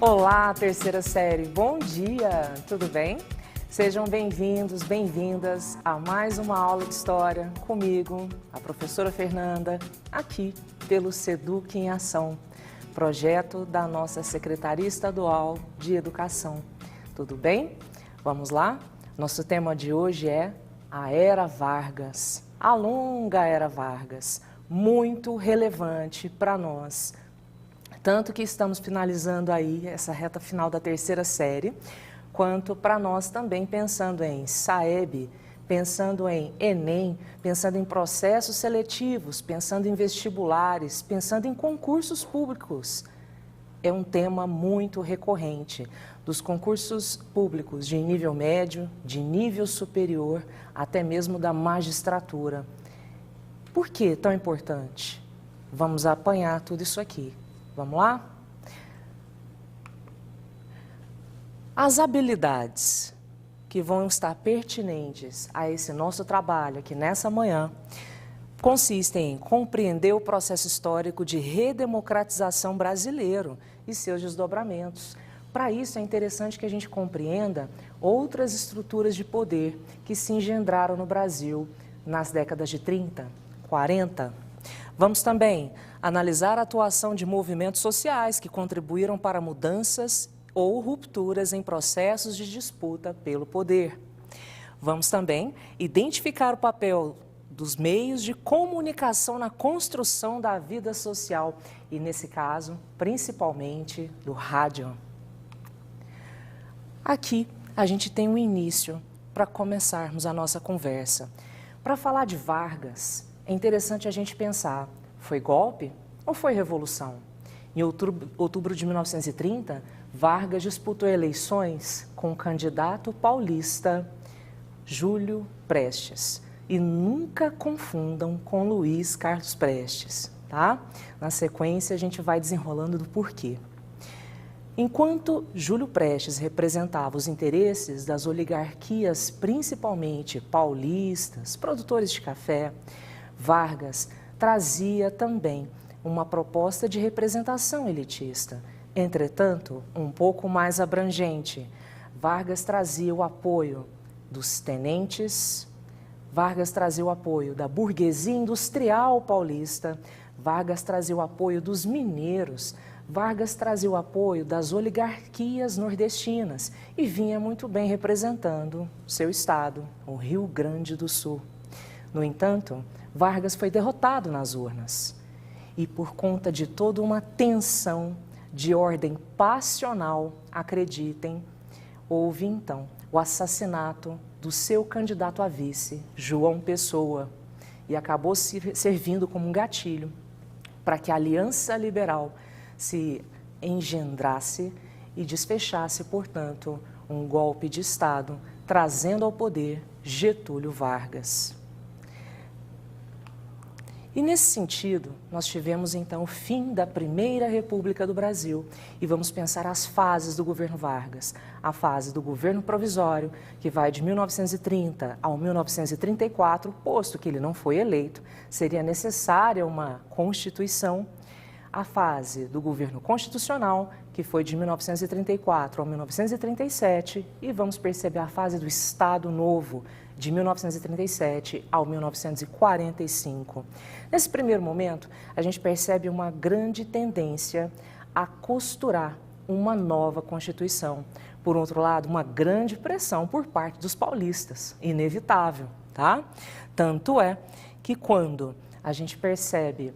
Olá, terceira série, bom dia, tudo bem? Sejam bem-vindos, bem-vindas a mais uma aula de História comigo, a professora Fernanda, aqui pelo SEDUC em Ação, projeto da nossa Secretaria Estadual de Educação. Tudo bem? Vamos lá? Nosso tema de hoje é a Era Vargas, a longa Era Vargas, muito relevante para nós. Tanto que estamos finalizando aí essa reta final da terceira série, quanto para nós também pensando em SAEB, pensando em Enem, pensando em processos seletivos, pensando em vestibulares, pensando em concursos públicos. É um tema muito recorrente dos concursos públicos de nível médio, de nível superior, até mesmo da magistratura. Por que tão importante? Vamos apanhar tudo isso aqui. Vamos lá? As habilidades que vão estar pertinentes a esse nosso trabalho aqui nessa manhã consistem em compreender o processo histórico de redemocratização brasileiro e seus desdobramentos. Para isso, é interessante que a gente compreenda outras estruturas de poder que se engendraram no Brasil nas décadas de 30, 40. Vamos também analisar a atuação de movimentos sociais que contribuíram para mudanças ou rupturas em processos de disputa pelo poder. Vamos também identificar o papel dos meios de comunicação na construção da vida social e, nesse caso, principalmente do rádio. Aqui a gente tem um início para começarmos a nossa conversa. Para falar de Vargas, é interessante a gente pensar, foi golpe ou foi revolução? Em outubro de 1930, Vargas disputou eleições com o candidato paulista Júlio Prestes. E nunca confundam com Luiz Carlos Prestes, tá? Na sequência, a gente vai desenrolando do porquê. Enquanto Júlio Prestes representava os interesses das oligarquias, principalmente paulistas, produtores de café, Vargas trazia também uma proposta de representação elitista, entretanto, um pouco mais abrangente. Vargas trazia o apoio dos tenentes, Vargas trazia o apoio da burguesia industrial paulista, Vargas trazia o apoio dos mineiros, Vargas trazia o apoio das oligarquias nordestinas e vinha muito bem representando seu estado, o Rio Grande do Sul. No entanto, Vargas foi derrotado nas urnas e, por conta de toda uma tensão de ordem passional, acreditem, houve então o assassinato do seu candidato a vice, João Pessoa, e acabou servindo como um gatilho para que a Aliança Liberal se engendrasse e desfechasse, portanto, um golpe de Estado, trazendo ao poder Getúlio Vargas. E nesse sentido, nós tivemos então o fim da Primeira República do Brasil e vamos pensar as fases do governo Vargas. A fase do governo provisório, que vai de 1930 ao 1934, posto que ele não foi eleito, seria necessária uma Constituição. A fase do governo constitucional, que foi de 1934 ao 1937, e vamos perceber a fase do Estado Novo, de 1937 ao 1945. Nesse primeiro momento, a gente percebe uma grande tendência a costurar uma nova Constituição. Por outro lado, uma grande pressão por parte dos paulistas, inevitável, tá? Tanto é que quando a gente percebe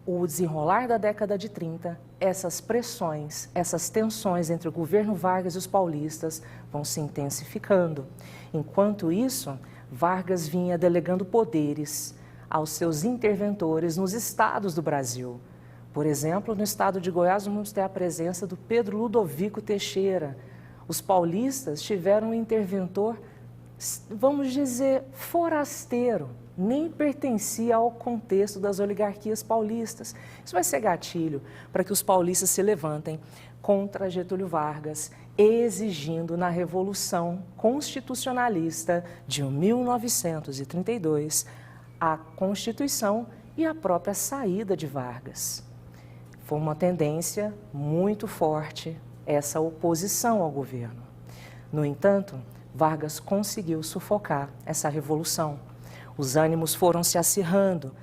o desenrolar da década de 30, essas pressões, essas tensões entre o governo Vargas e os paulistas vão se intensificando. Enquanto isso, Vargas vinha delegando poderes aos seus interventores nos estados do Brasil. Por exemplo, no estado de Goiás, vamos ter a presença do Pedro Ludovico Teixeira. Os paulistas tiveram um interventor, vamos dizer, forasteiro, nem pertencia ao contexto das oligarquias paulistas. Isso vai ser gatilho para que os paulistas se levantem contra Getúlio Vargas, exigindo na Revolução Constitucionalista de 1932 a Constituição e a própria saída de Vargas. Foi uma tendência muito forte essa oposição ao governo. No entanto, Vargas conseguiu sufocar essa revolução. Os ânimos foram se acirrando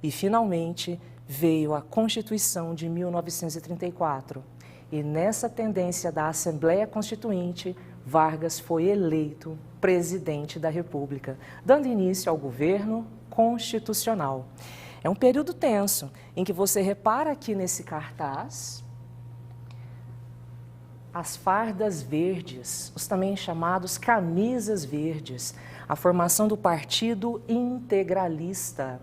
e, finalmente, veio a Constituição de 1934. E nessa tendência da Assembleia Constituinte, Vargas foi eleito presidente da República, dando início ao governo constitucional. É um período tenso, em que você repara aqui nesse cartaz as fardas verdes, os também chamados camisas verdes, a formação do Partido Integralista,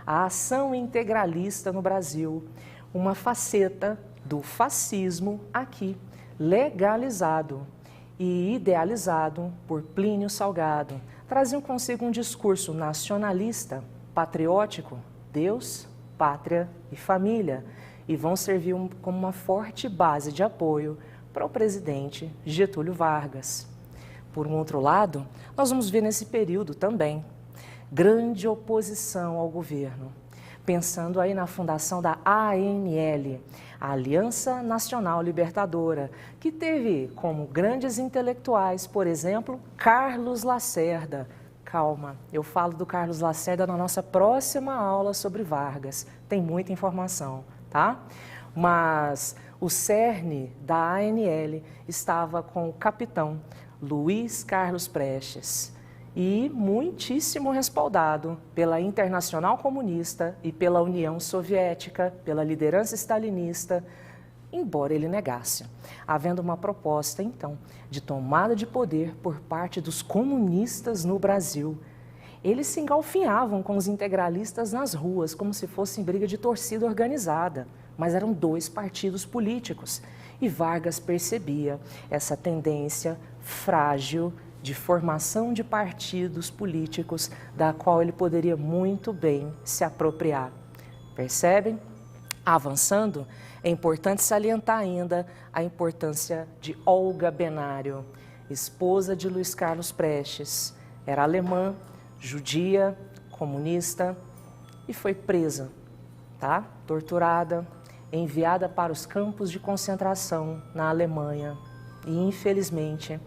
a ação integralista no Brasil, uma faceta do fascismo aqui, legalizado e idealizado por Plínio Salgado. Traziam consigo um discurso nacionalista, patriótico, Deus, pátria e família, e vão servir como uma forte base de apoio para o presidente Getúlio Vargas. Por um outro lado, nós vamos ver nesse período também grande oposição ao governo, pensando aí na fundação da ANL, a Aliança Nacional Libertadora, que teve como grandes intelectuais, por exemplo, Carlos Lacerda. Calma, eu falo do Carlos Lacerda na nossa próxima aula sobre Vargas, tem muita informação, tá? Mas o cerne da ANL estava com o capitão Luiz Carlos Prestes e muitíssimo respaldado pela Internacional Comunista e pela União Soviética, pela liderança stalinista, embora ele negasse, havendo uma proposta, então, de tomada de poder por parte dos comunistas no Brasil. Eles se engalfinhavam com os integralistas nas ruas, como se fosse briga de torcida organizada, mas eram dois partidos políticos. E Vargas percebia essa tendência frágil de formação de partidos políticos, da qual ele poderia muito bem se apropriar. Percebem? Avançando, é importante salientar ainda a importância de Olga Benário, esposa de Luiz Carlos Prestes. Era alemã, judia, comunista e foi presa, tá? Torturada, enviada para os campos de concentração na Alemanha e, infelizmente,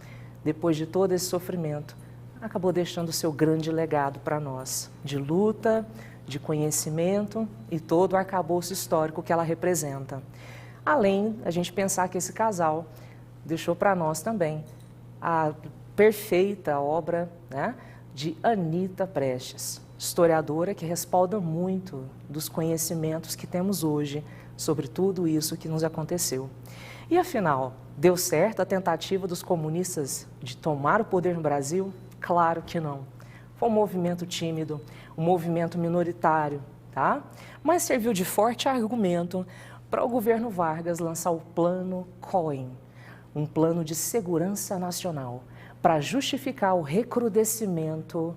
depois de todo esse sofrimento, acabou deixando seu grande legado para nós, de luta, de conhecimento e todo o arcabouço histórico que ela representa. Além a gente pensar que esse casal deixou para nós também a perfeita obra, né, de Anita Prestes, historiadora que respalda muito dos conhecimentos que temos hoje sobre tudo isso que nos aconteceu. E afinal, deu certo a tentativa dos comunistas de tomar o poder no Brasil? Claro que não. Foi um movimento tímido, um movimento minoritário, tá? Mas serviu de forte argumento para o governo Vargas lançar o Plano Cohen, um plano de segurança nacional, para justificar o recrudescimento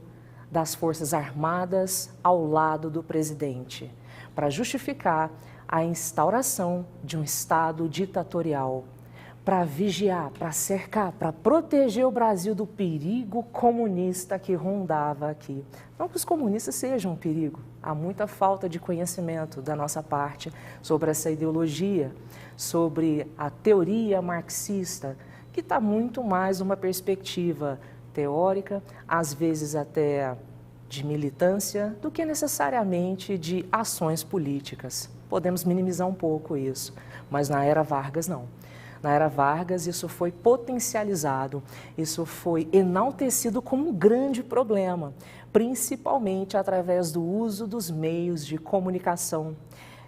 das Forças Armadas ao lado do presidente, para justificar a instauração de um Estado ditatorial, para vigiar, para cercar, para proteger o Brasil do perigo comunista que rondava aqui. Não que os comunistas sejam um perigo, há muita falta de conhecimento da nossa parte sobre essa ideologia, sobre a teoria marxista, que está muito mais numa perspectiva teórica, às vezes até de militância, do que necessariamente de ações políticas. Podemos minimizar um pouco isso, mas na era Vargas não. Na era Vargas isso foi potencializado, isso foi enaltecido como um grande problema, principalmente através do uso dos meios de comunicação.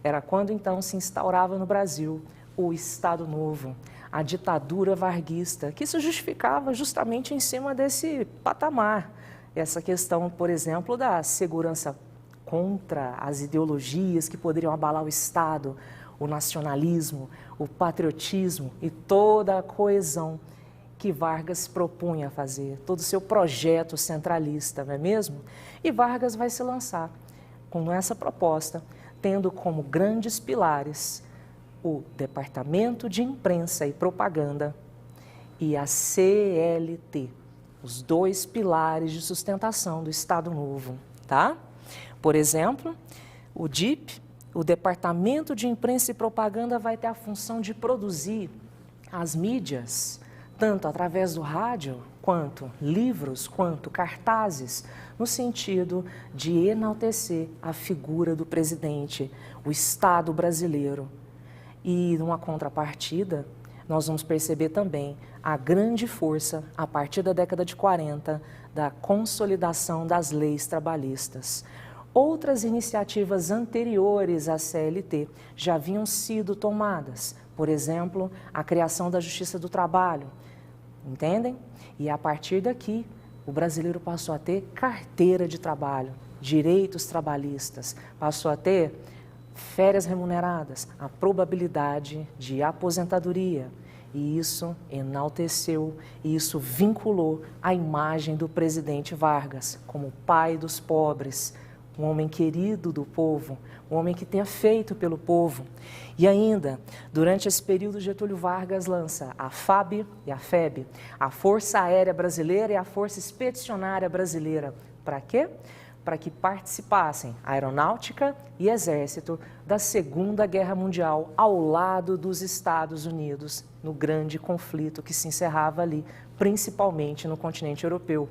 Era quando então se instaurava no Brasil o Estado Novo, a ditadura varguista, que se justificava justamente em cima desse patamar. Essa questão, por exemplo, da segurança contra as ideologias que poderiam abalar o Estado, o nacionalismo, o patriotismo e toda a coesão que Vargas propunha fazer, todo o seu projeto centralista, não é mesmo? E Vargas vai se lançar com essa proposta, tendo como grandes pilares o Departamento de Imprensa e Propaganda e a CLT, os dois pilares de sustentação do Estado Novo, tá? Por exemplo, o DIP, o Departamento de Imprensa e Propaganda, vai ter a função de produzir as mídias, tanto através do rádio, quanto livros, quanto cartazes, no sentido de enaltecer a figura do presidente, o Estado brasileiro. E, numa contrapartida, nós vamos perceber também a grande força, a partir da década de 40, da consolidação das leis trabalhistas. Outras iniciativas anteriores à CLT já haviam sido tomadas, por exemplo, a criação da Justiça do Trabalho, entendem? E a partir daqui, o brasileiro passou a ter carteira de trabalho, direitos trabalhistas, passou a ter férias remuneradas, a probabilidade de aposentadoria. E isso enalteceu, e isso vinculou a imagem do presidente Vargas como pai dos pobres, um homem querido do povo, um homem que tenha feito pelo povo. E ainda, durante esse período, Getúlio Vargas lança a FAB e a FEB, a Força Aérea Brasileira e a Força Expedicionária Brasileira. Para quê? Para que participassem aeronáutica e exército da Segunda Guerra Mundial ao lado dos Estados Unidos, no grande conflito que se encerrava ali, principalmente no continente europeu.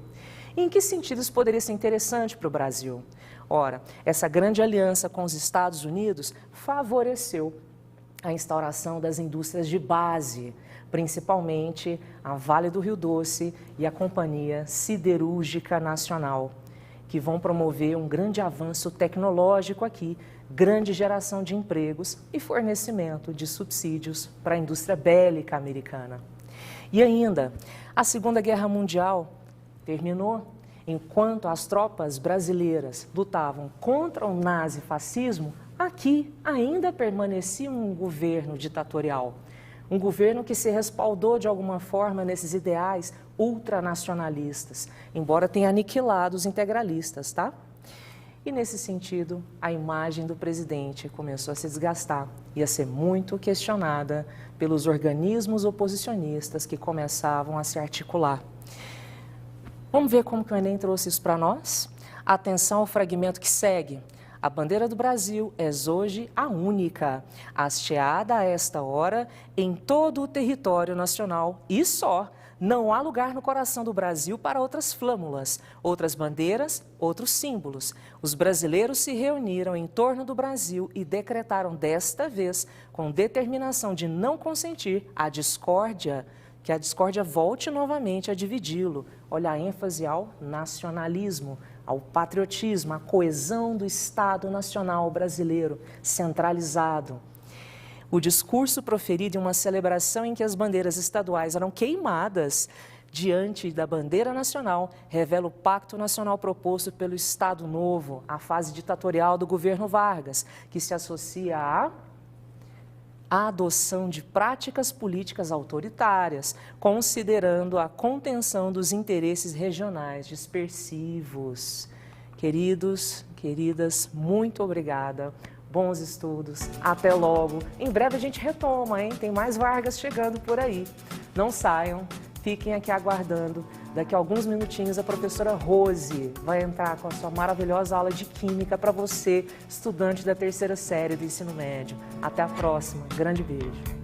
E em que sentido isso poderia ser interessante para o Brasil? Ora, essa grande aliança com os Estados Unidos favoreceu a instauração das indústrias de base, principalmente a Vale do Rio Doce e a Companhia Siderúrgica Nacional, que vão promover um grande avanço tecnológico aqui, grande geração de empregos e fornecimento de subsídios para a indústria bélica americana. E ainda, a Segunda Guerra Mundial terminou enquanto as tropas brasileiras lutavam contra o nazifascismo. Aqui ainda permanecia um governo ditatorial, um governo que se respaldou de alguma forma nesses ideais ultranacionalistas, embora tenha aniquilado os integralistas, tá? E nesse sentido, a imagem do presidente começou a se desgastar e a ser muito questionada pelos organismos oposicionistas que começavam a se articular. Vamos ver como que o Enem trouxe isso para nós? Atenção ao fragmento que segue. A bandeira do Brasil é hoje a única, hasteada a esta hora em todo o território nacional e só. Não há lugar no coração do Brasil para outras flâmulas, outras bandeiras, outros símbolos. Os brasileiros se reuniram em torno do Brasil e decretaram desta vez, com determinação de não consentir a discórdia, que a discórdia volte novamente a dividi-lo. Olha a ênfase ao nacionalismo, ao patriotismo, à coesão do Estado Nacional brasileiro, centralizado. O discurso proferido em uma celebração em que as bandeiras estaduais eram queimadas diante da bandeira nacional revela o pacto nacional proposto pelo Estado Novo, a fase ditatorial do governo Vargas, que se associa à adoção de práticas políticas autoritárias, considerando a contenção dos interesses regionais dispersivos. Queridos, queridas, muito obrigada. Bons estudos, até logo. Em breve a gente retoma, hein? Tem mais Vargas chegando por aí. Não saiam, fiquem aqui aguardando. Daqui a alguns minutinhos a professora Rose vai entrar com a sua maravilhosa aula de Química para você, estudante da terceira série do ensino médio. Até a próxima. Grande beijo.